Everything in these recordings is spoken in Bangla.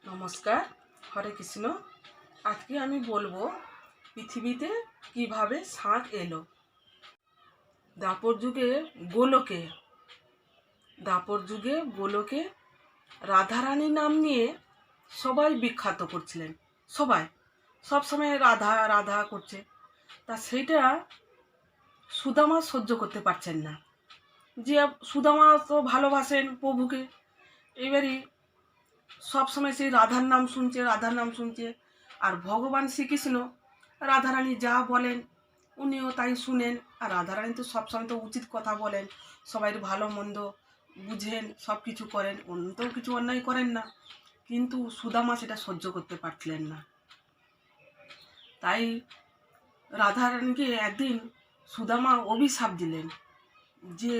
নমস্কার, হরে কৃষ্ণ। আজকে আমি বলবো পৃথিবীতে কিভাবে শাঁখ এলো। দাপর যুগে গোলকে রাধারানী নাম নিয়ে সবাই বিখ্যাত করছিলেন। সবসময় রাধা রাধা করছে। তা সেইটা সুদামা সহ্য করতে পারছেন না, যে সুদামা তো ভালোবাসেন প্রভুকে। এবারই সবসময় সেই রাধার নাম শুনছে। আর ভগবান শ্রীকৃষ্ণ রাধারানী যা বলেন উনিও তাই শুনেন। আর রাধারানী তো সবসময় তো উচিত কথা বলেন, সবাই ভালো মন্দ বুঝেন, সব কিছু করেন, অন্য তো কিছু অন্যায় করেন না। কিন্তু সুদামা সেটা সহ্য করতে পারছিলেন না। তাই রাধারানীকে একদিন সুদামা অভিশাপ দিলেন যে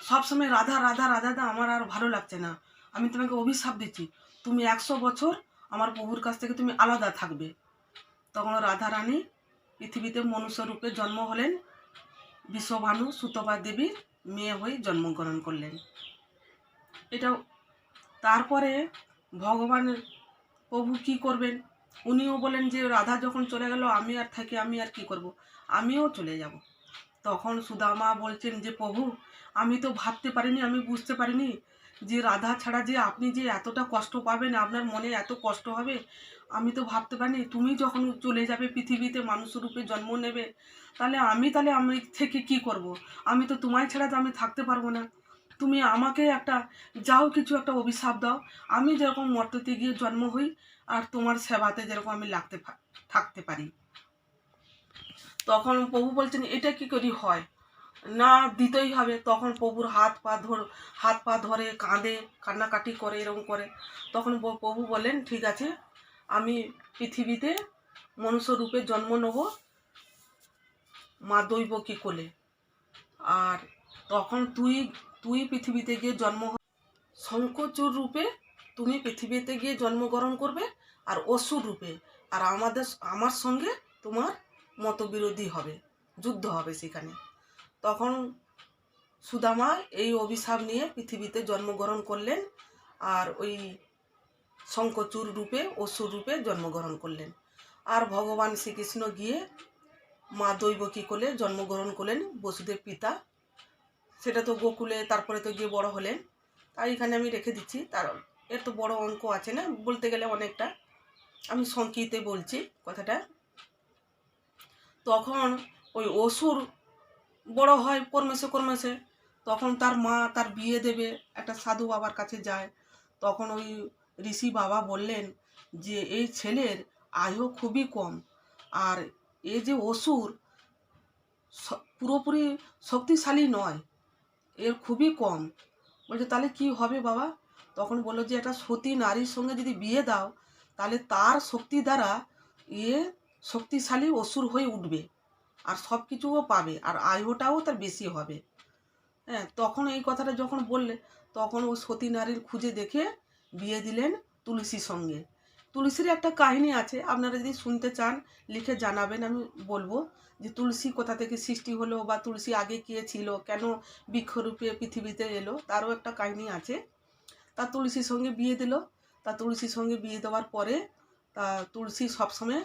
সবসময় রাধা রাধা রাধা দা আমার আর ভালো লাগছে না, আমি তোমাকে অভিশাপ দিচ্ছি, তুমি 100 বছর আমার প্রভুর কাছ থেকে তুমি আলাদা থাকবে। তখন রাধারানী পৃথিবীতে মনুষ্য রূপে জন্ম হলেন, বিশ্বভানু সুতপা দেবীর মেয়ে হয়ে জন্মগ্রহণ করলেন। এটাও তারপরে ভগবান প্রভু কি করবেন, উনিও বলেন যে রাধা যখন চলে গেল আমি আর কি করব, আমিও চলে যাব। তখন সুদামা বলছেন যে প্রভু, আমি তো ভাবতে পারিনি, আমি বুঝতে পারিনি যে রাধা ছাড়া যে আপনি যে এতটা কষ্ট পাবেন, আপনার মনে এত কষ্ট হবে, আমি তো ভাবতে পারিনি। তুমি যখন চলে যাবে পৃথিবীতে মানুষ রূপে জন্ম নেবে, তাহলে আমি থেকে কি করব? আমি তো তোমায় ছাড়া তো আমি থাকতে পারবো না। তুমি আমাকে কিছু একটা অভিশাপ দাও, আমি যেরকম মর্ততে গিয়ে জন্ম হই আর তোমার সেবাতে যেরকম আমি থাকতে পারি। তখন প্রভু বলছেন এটা কি করি হয়, না দিতেই হবে। তখন প্রভুর হাত পা ধরে কাঁদে, কান্নাকাটি করে, এরকম করে। তখন প্রভু বলেন ঠিক আছে, আমি পৃথিবীতে মনুষ্য রূপে জন্ম নেব মা দৈবকী কোলে। আর তখন তুই পৃথিবীতে গিয়ে শঙ্খচূড় রূপে তুমি পৃথিবীতে গিয়ে জন্মগ্রহণ করবে, আর অসুর রূপে। আর আমার সঙ্গে তোমার মতবিরোধী হবে, যুদ্ধ হবে সেখানে। তখন সুদামা এই অভিশাপ নিয়ে পৃথিবীতে জন্মগ্রহণ করলেন, আর ওই শঙ্খচূড় রূপে অসুর রূপে জন্মগ্রহণ করলেন। আর ভগবান শ্রীকৃষ্ণ গিয়ে মা দৈবকী কোলে জন্মগ্রহণ করলেন, বসুদেব পিতা। সেটা তো গোকুলে, তারপরে তো গিয়ে বড় হলেন। তাই এখানে আমি রেখে দিচ্ছি, এর তো বড় অঙ্ক আছে না, বলতে গেলে অনেকটা, আমি সংক্ষিপ্তে বলছি কথাটা। তখন ওই অসুর বড় হয় কর্মেশে। তখন তার মা তার বিয়ে দেবে, একটা সাধু বাবার কাছে যায়। তখন ওই ঋষি বাবা বললেন যে এই ছেলের আয়ু খুবই কম, আর এই যে অসুর পুরোপুরি শক্তিশালী নয়, এর খুবই কম। বলছে তাহলে কি হবে বাবা? তখন বললো যে একটা সতী নারীর সঙ্গে যদি বিয়ে দাও, তাহলে তার শক্তি দ্বারা শক্তিশালী অসুর হয়ে উঠবে, আর সব কিছুও পাবে, আর আয়ুটাও তার বেশি হবে। হ্যাঁ, তখন এই কথাটা যখন বললে, তখন ও সতী নারীর খুঁজে দেখে বিয়ে দিলেন তুলসীর সঙ্গে। তুলসীর একটা কাহিনী আছে, আপনারা যদি শুনতে চান লিখে জানাবেন, আমি বলবো যে তুলসী কোথা থেকে সৃষ্টি হলো, বা তুলসী আগে কে ছিল, কেন বৃক্ষরূপে পৃথিবীতে এলো, তারও একটা কাহিনী আছে। তা তুলসীর সঙ্গে বিয়ে দিল। তা তুলসীর সঙ্গে বিয়ে দেওয়ার পরে তা তুলসী সবসময়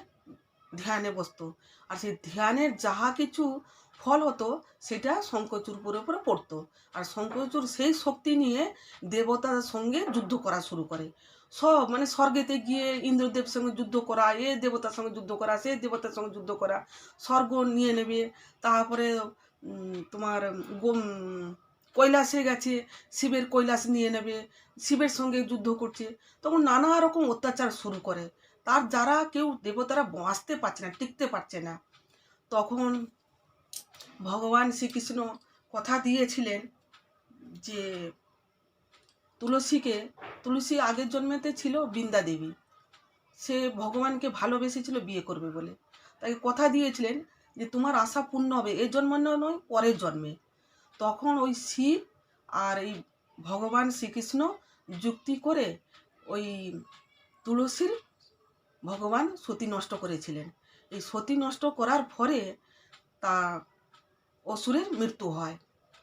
ধ্যানে বসতো, আর সেই ধ্যানের যাহা কিছু ফল হতো সেটা শঙ্খচূড় উপরে পড়তো। আর শঙ্খচূড় সেই শক্তি নিয়ে দেবতার সঙ্গে যুদ্ধ করা শুরু করে। মানে স্বর্গেতে গিয়ে ইন্দ্রদেবের সঙ্গে যুদ্ধ করা, এ দেবতার সঙ্গে যুদ্ধ করা, সে দেবতার সঙ্গে যুদ্ধ করা, স্বর্গ নিয়ে নেবে। তারপরে তোমার কৈলাসে গেছে, শিবের কৈলাস নিয়ে নেবে, শিবের সঙ্গে যুদ্ধ করছে। তখন নানা রকম অত্যাচার শুরু করে, তার যারা কেউ দেবতারা বাঁচতে পারছে না, টিকতে পারছে না। তখন ভগবান শ্রীকৃষ্ণ কথা দিয়েছিলেন যে তুলসী আগের জন্মেতে ছিল বৃন্দা দেবী, সে ভগবানকে ভালোবেসেছিল বিয়ে করবে বলে। তাই কথা দিয়েছিলেন যে তোমার আশা পূর্ণ হবে, এই জন্মে নয়, পরের জন্মে। তখন ওই শিব আর এই ভগবান শ্রীকৃষ্ণ যুক্তি করে ওই তুলসীর ভগবান সতী নষ্ট করেছিলেন। এই সতী নষ্ট করার পরে তা অসুরের মৃত্যু হয়,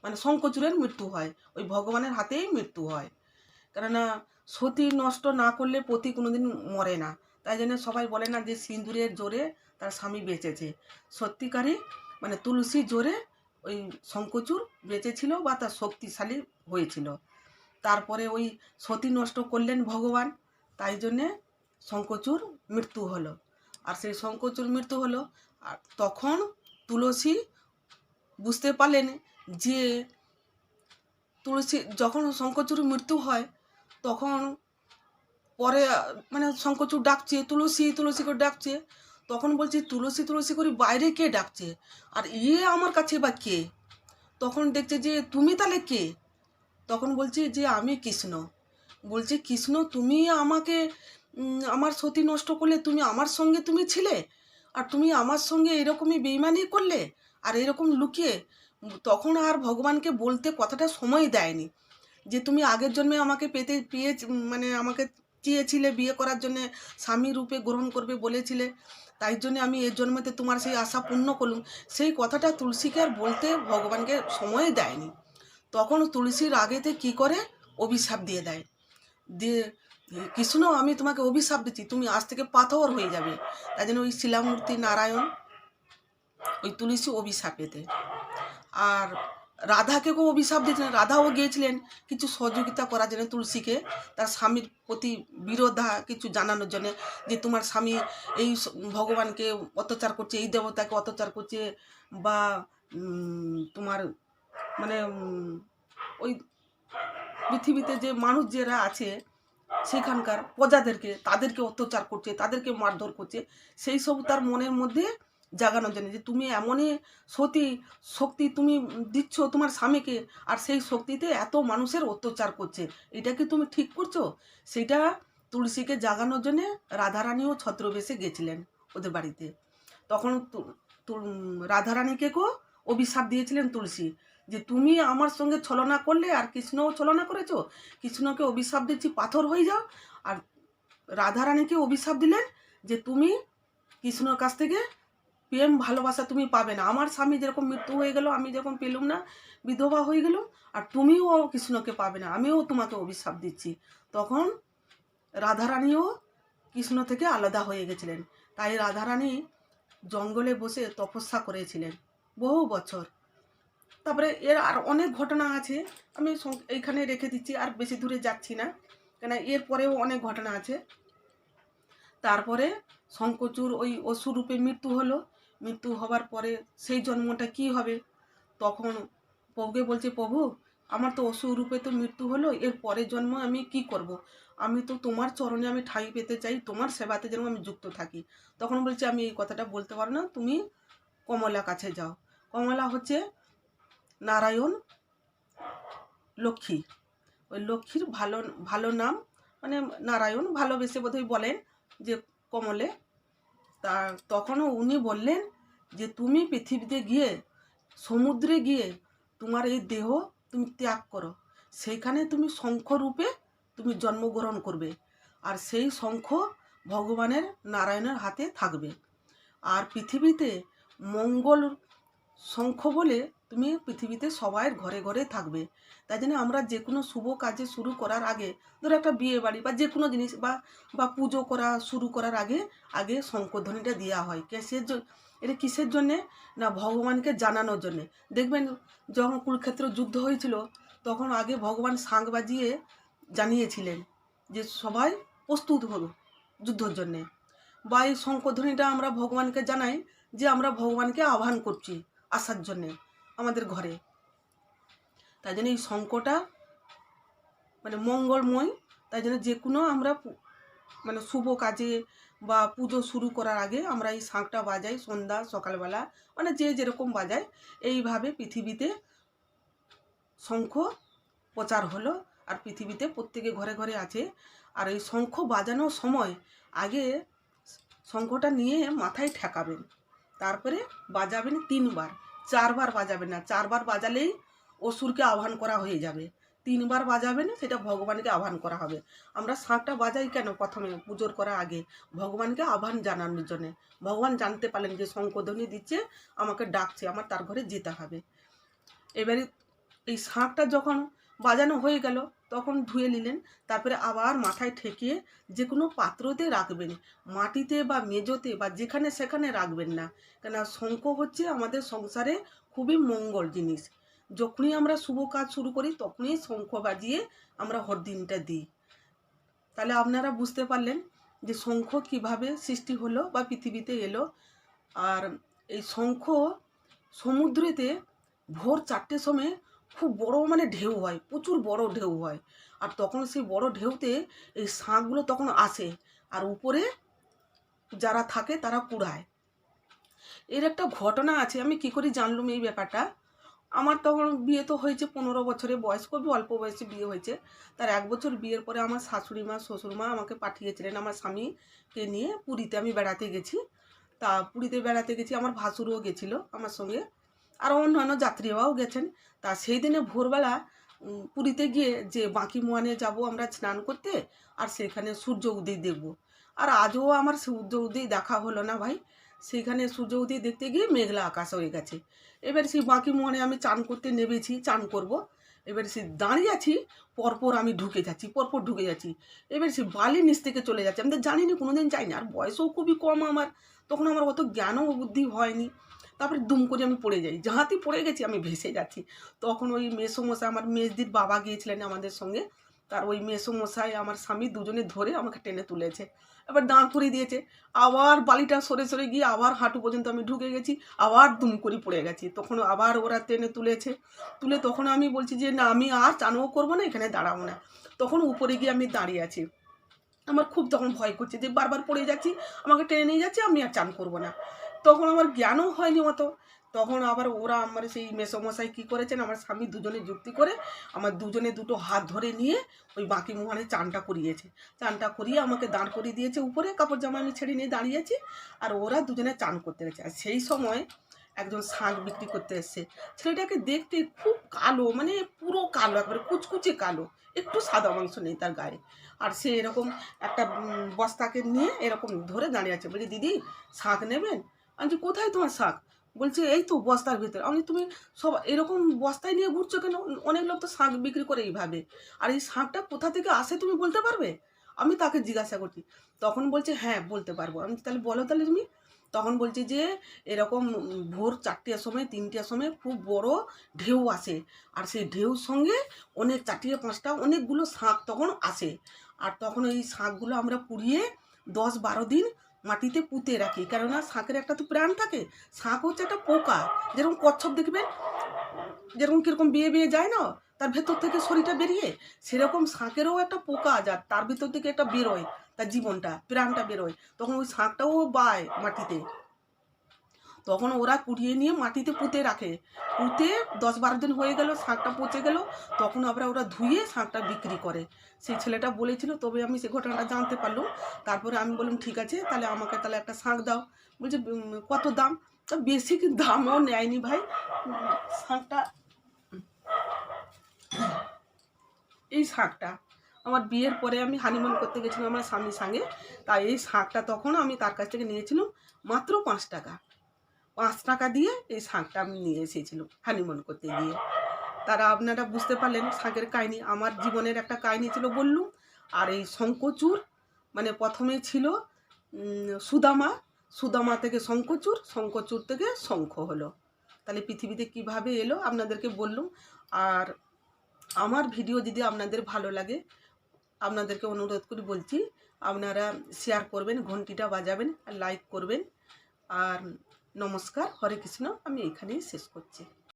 মানে শঙ্খচূড়ের মৃত্যু হয়, ওই ভগবানের হাতেই মৃত্যু হয়। কেননা সতী নষ্ট না করলে পতি কোনোদিন মরে না। তাই জন্য সবাই বলে না যে সিঁদুরের জোরে তার স্বামী বেঁচেছে। সত্যিকারই মানে তুলসীর জোরে ওই শঙ্খচূড় বেঁচেছিল বা তার শক্তিশালী হয়েছিল। তারপরে ওই সতী নষ্ট করলেন ভগবান, তাই জন্যে শঙ্খচূড় মৃত্যু হলো। আর সেই শঙ্খচূড় মৃত্যু হলো, আর তখন তুলসী বুঝতে পারলেন যে তুলসী যখন শঙ্খচূড় মৃত্যু হয় তখন পরে মানে শঙ্খচূড় ডাকছে তুলসী তুলসী করে ডাকছে, তখন বলছে তুলসী তুলসী করে বাইরে কে ডাকছে, আর আমার কাছে বা কে? তখন দেখছে যে তুমি তাহলে কে? তখন বলছে যে আমি কৃষ্ণ। বলছে কৃষ্ণ তুমি আমাকে আমার সতী নষ্ট করলে, তুমি আমার সঙ্গে তুমি ছিলে, আর তুমি আমার সঙ্গে এরকমই বেইমানি করলে আর এরকম লুকিয়ে। তখন আর ভগবানকে বলতে কথাটা সময় দেয়নি যে তুমি আগের জন্মে আমাকে পেয়ে মানে আমাকে চেয়েছিলে বিয়ে করার জন্যে, স্বামী রূপে গ্রহণ করবে বলেছিলে, তাই জন্যে আমি এর জন্মেতে তোমার সেই আশা পূর্ণ করলুম। সেই কথাটা তুলসীকে আর বলতে ভগবানকে সময় দেয়নি। তখন তুলসীর আগেতে কি করে অভিশাপ দিয়ে দেয়, দিয়ে কৃষ্ণ আমি তোমাকে অভিশাপ দিচ্ছি, তুমি আজ থেকে পাথর হয়ে যাবে। তাই জন্য ওই শিলামূর্তি নারায়ণ ওই তুলসী অভিশাপেতে। আর রাধাকেও অভিশাপ দিয়েছিলেন, রাধাও গিয়েছিলেন কিছু সহযোগিতা করার জন্য তুলসীকে, তার স্বামীর প্রতি বিরোধা কিছু জানানোর জন্য, যে তোমার স্বামী এই ভগবানকে অত্যাচার করছে, এই দেবতাকে অত্যাচার করছে, বা তোমার মানে ওই পৃথিবীতে যে মানুষ যারা আছে সেখানকার প্রজাদেরকে তাদেরকে অত্যাচার করছে, তাদেরকে মারধর করছে, সেই সব তার মনের মধ্যে জাগানোর জন্য, যে তুমি এমনই শক্তি তুমি দিচ্ছ তোমার স্বামীকে, আর সেই শক্তিতে এত মানুষের অত্যাচার করছে, এটা কি তুমি ঠিক করছো? সেটা তুলসীকে জাগানোর জন্যে রাধারানীও ছত্রবেশে গেছিলেন ওদের বাড়িতে। তখন রাধারানীকেও অভিশাপ দিয়েছিলেন তুলসী, যে তুমি আমার সঙ্গে ছলনা করলে আর কৃষ্ণও ছলনা করেছো, কৃষ্ণকে অভিশাপ দিচ্ছি পাথর হয়ে যাও। আর রাধারানীকে অভিশাপ দিলেন যে তুমি কৃষ্ণর কাছ থেকে প্রেম ভালোবাসা তুমি পাবে না, আমার স্বামী যেরকম মৃত্যু হয়ে গেল, আমি যেরকম পেলুম না, বিধবা হয়ে গেল, আর তুমিও কৃষ্ণকে পাবে না, আমিও তোমাকে অভিশাপ দিচ্ছি। তখন রাধারানীও কৃষ্ণ থেকে আলাদা হয়ে গেছিলেন। তাই রাধারানী জঙ্গলে বসে তপস্যা করেছিলেন বহু বছর। তারপরে এর আর অনেক ঘটনা আছে, আমি এইখানে রেখে দিচ্ছি, আর বেশি দূরে যাচ্ছি না, কেন এর পরেও অনেক ঘটনা আছে। তারপরে শঙ্খচূড় ওই অসুর রূপে মৃত্যু হলো, মৃত্যু হবার পরে সেই জন্মটা কি হবে? তখন প্রভুকে বলছে, প্রভু আমার তো অসুর রূপে তো মৃত্যু হলো, এর পরের জন্ম আমি কি করব? আমি তো তোমার চরণে আমি ঠাঁই পেতে চাই, তোমার সেবাতে যেন আমি যুক্ত থাকি। তখন বলছে আমি এই কথাটা বলতে পারো না, তুমি কমলা কাছে যাও। কমলা হচ্ছে নারায়ণ লক্ষ্মী, ওই লক্ষ্মীর ভালো ভালো নাম, মানে নারায়ণ ভালোবেসে বোধহয় বলেন যে কমলে। তা তখনও উনি বললেন যে তুমি পৃথিবীতে গিয়ে সমুদ্রে গিয়ে তোমার এই দেহ তুমি ত্যাগ করো, সেইখানে তুমি শঙ্খ রূপে তুমি জন্মগ্রহণ করবে, আর সেই শঙ্খ ভগবানের নারায়ণের হাতে থাকবে, আর পৃথিবীতে মঙ্গল শঙ্খ বলে তুমি পৃথিবীতে সবাই ঘরে ঘরে থাকবে। তাই জন্য আমরা যে কোনো শুভ কাজে শুরু করার আগে, ধরো একটা বিয়ে বাড়ি বা যে কোনো জিনিস বা পুজো করা শুরু করার আগে আগে শঙ্খধ্বনিটা দেওয়া হয়। এটা কিসের জন্যে? না ভগবানকে জানানোর জন্যে। দেখবেন যখন কুরুক্ষেত্র যুদ্ধ হয়েছিল তখন আগে ভগবান শাঁখ বাজিয়ে জানিয়েছিলেন যে সবাই প্রস্তুত হলো যুদ্ধর জন্যে। বা এই শঙ্খধ্বনিটা আমরা ভগবানকে জানাই যে আমরা ভগবানকে আহ্বান করছি আসার জন্যে আমাদের ঘরে। তাই জন্য এই শঙ্খটা মানে মঙ্গলময়, তাই জন্য যে কোনো আমরা মানে শুভ কাজে বা পুজো শুরু করার আগে আমরা এই শাঁখটা বাজাই সন্ধ্যা সকালবেলা, মানে যে যেরকম বাজায়। এইভাবে পৃথিবীতে শঙ্খ প্রচার হলো, আর পৃথিবীতে প্রত্যেকে ঘরে ঘরে আছে। আর এই শঙ্খ বাজানোর সময় আগে শঙ্খটা নিয়ে মাথায় ঠেকাবেন, তারপরে বাজাবেন 3 বার, 4 বার বাজাবেন না, 4 বার বাজালেই অসুরকে আহ্বান করা হয়ে যাবে। 3 বার বাজাবেন, সেটা ভগবানকে আহ্বান করা হবে। আমরা শাঁখটা বাজাই কেন? প্রথমে পুজোর করার আগে ভগবানকে আহ্বান জানানোর জন্যে। ভগবান জানতে পারলেন যে শঙ্খধ্বনি দিচ্ছে, আমাকে ডাকছে, আমার তার ঘরে যেতে হবে। এবারে এই শাঁখটা যখন বাজানো হয়ে গেল তখন ধুয়ে নিলেন, তারপরে আবার মাথায় ঠেকিয়ে যে কোনো পাত্রতে রাখবেন, মাটিতে বা মেজোতে বা যেখানে সেখানে রাখবেন না। কেন শঙ্খ হচ্ছে আমাদের সংসারে খুবই মঙ্গল জিনিস। যখনই আমরা শুভ কাজ শুরু করি তখনই শঙ্খ বাজিয়ে আমরা হরদিনটা দিই। তাহলে আপনারা বুঝতে পারলেন যে শঙ্খ কিভাবে সৃষ্টি হলো বা পৃথিবীতে এলো। আর এই শঙ্খ সমুদ্রেতে ভোর 4টের সময় খুব বড় মানে ঢেউ হয়, প্রচুর বড় ঢেউ হয়। আর তখন সেই বড় ঢেউতে এই শাঁখগুলো তখন আসে, আর উপরে যারা থাকে তারা কুড়ায়। এর একটা ঘটনা আছে, আমি কি করে জানলাম এই ব্যাপারটা। আমার তখন বিয়ে তো হয়েছে 15 বছরের বয়স, খুবই অল্প বয়সে বিয়ে হয়েছে। তার 1 বছর বিয়ের পরে আমার শাশুড়ি মা শ্বশুরমা আমাকে পাঠিয়েছিলেন আমার স্বামীকে নিয়ে পুরীতে। আমি বেড়াতে গেছি, তা পুরীতে বেড়াতে গেছি, আমার ভাসুরও গেছিলো আমার সঙ্গে, আরও অন্যান্য যাত্রীরাও গেছেন। তা সেই দিনে ভোরবেলা পুরীতে গিয়ে যে বাঁকি মোয়ানে যাব আমরা স্নান করতে, আর সেখানে সূর্য উদয় দেখব। আর আজও আমার সূর্য উদয় দেখা হলো না ভাই। সেইখানে সূর্য উদয় দেখতে গিয়ে মেঘলা আকাশ হয়ে গেছে। এবার সেই বাঁকি মোয়ানে আমি চান করতে নেমেছি, চান করব। এবার সে দাঁড়িয়ে আছি, পরপর আমি ঢুকে যাচ্ছি, পরপর ঢুকে যাচ্ছি। এবার সে বালি নিচ থেকে চলে যাচ্ছে, আমি তো জানি না, কোনোদিন যাইনি, আর বয়সও খুবই কম আমার, তখন আমার অত জ্ঞানও বুদ্ধি হয়নি। তারপরে দুম করে আমি পড়ে যাই, যাহাতেই পড়ে গেছি আমি ভেসে যাচ্ছি। তখন ওই মেসোমশাই, আমার মেজদির বাবা গিয়েছিলেন আমাদের সঙ্গে, তার ওই মেসোমশাই আমার স্বামী দুজনে ধরে আমাকে টেনে তুলেছে, এবার দাঁড় করিয়ে দিয়েছে। আবার বালিটা সরে সরে গিয়ে আবার হাঁটু পর্যন্ত আমি ঢুকে গেছি, আবার দুম করে পড়ে গেছি। তখন আবার ওরা টেনে তুলেছে, তুলে তখন আমি বলছি যে না, আমি আর চানও করবো না, এখানে দাঁড়াবো না। তখন উপরে গিয়ে আমি দাঁড়িয়ে আছি, আমার খুব তখন ভয় করছে যে বারবার পড়ে যাচ্ছি, আমাকে টেনে নিয়ে যাচ্ছে, আমি আর চান করবো না। তখন আমার জ্ঞানও হয়নি মতো। তখন আবার ওরা আমার সেই মেসোমশাই কী করেছেন, আমার স্বামী দুজনে যুক্তি করে আমার দুজনে দুটো হাত ধরে নিয়ে ওই বাঁকি মোহনে চানটা করিয়েছে। চানটা করিয়ে আমাকে দাঁড় করিয়ে দিয়েছে উপরে, কাপড় জামা আমি ছেড়ে নিয়ে দাঁড়িয়েছি, আর ওরা দুজনে চান করতে গেছে। আর সেই সময় একজন শাঁখ বিক্রি করতে এসছে। ছেলেটাকে দেখতে খুব কালো, মানে পুরো কালো, একবারে কুচকুচে কালো, একটু সাদা মাংস নেই তার গায়ে। আর সে এরকম একটা বস্তাকে নিয়ে এরকম ধরে দাঁড়িয়ে আছে, বলছি দিদি শাঁখ নেবেন? আমি বলছি কোথায় তোমার শাঁখ? বলছে এই তো বস্তার ভিতরে। আমি তুমি সব এরকম বস্তায় নিয়ে ঘুরছো কেন? অনেক লোক তো শাঁখ বিক্রি করে এইভাবে, আর এই শাঁখটা কোথা থেকে আসে তুমি বলতে পারবে? আমি তাকে জিজ্ঞাসা করছি। তখন বলছে হ্যাঁ বলতে পারবো। আমি তাহলে বলো তাহলে তুমি। তখন বলছি যে এরকম ভোর 4টের সময় 3টের সময় খুব বড় ঢেউ আসে, আর সেই ঢেউর সঙ্গে অনেক 4টে 5টা অনেকগুলো শাঁখ তখন আসে। আর তখন এই শাঁখগুলো আমরা পুড়িয়ে 10-12 দিন মাটিতে পুঁতে রাখি, কেননা শাঁখের একটা তো প্রাণ থাকে। শাঁখ হচ্ছে একটা পোকা, যেরকম কচ্ছপ দেখবেন যেরকম কীরকম বেয়ে বেয়ে যায় না, তার ভেতর থেকে শরীরটা বেরিয়ে, সেরকম শাঁখেরও একটা পোকা যা তার ভিতর থেকে একটা বেরোয়, তার জীবনটা প্রাণটা বেরোয়, তখন ওই শাঁখটাও বায় মাটিতে। তখন ওরা কুড়িয়ে নিয়ে মাটিতে পুঁতে রাখে, পুঁতে 10-12 দিন হয়ে গেল, শাঁখটা পচে গেল, তখন আবার ওরা ধুয়ে শাঁখটা বিক্রি করে। সেই ছেলেটা বলেছিল, তবে আমি সেই ঘটনাটা জানতে পারলাম। তারপরে আমি বললাম ঠিক আছে, তাহলে আমাকে তাহলে একটা শাঁখ দাও। বলছে কত দাম? তা বেশি দামও নেয়নি ভাই। শাঁখটা, এই শাঁখটা আমার বিয়ের পরে আমি হানিমুন করতে গেছিলাম আমার স্বামীর সঙ্গে, তাই এই শাঁখটা তখন আমি তার কাছ থেকে নিয়েছিলাম মাত্র 5 টাকা। 5 টাকা দিয়ে এই শাঁখটা আমি নিয়ে এসেছিলাম হানিমুন করতে গিয়ে। তারা আপনারা বুঝতে পারলেন শাঁখের কাহিনি, আমার জীবনের একটা কাহিনি ছিল বললুম। আর এই শঙ্খচূড়, মানে প্রথমে ছিল সুদামা, সুদামা থেকে শঙ্খচূড়, শঙ্খচূড় থেকে শঙ্খ হলো। তাহলে পৃথিবীতে কিভাবে এলো আপনাদেরকে বললুম। আর আমার ভিডিও যদি আপনাদের ভালো লাগে, আপনাদেরকে অনুরোধ করে বলছি আপনারা শেয়ার করবেন, ঘন্টিটা বাজাবেন, আর লাইক করবেন। আর নমস্কার, হরে কৃষ্ণ, আমি এখানেই শেষ করছি।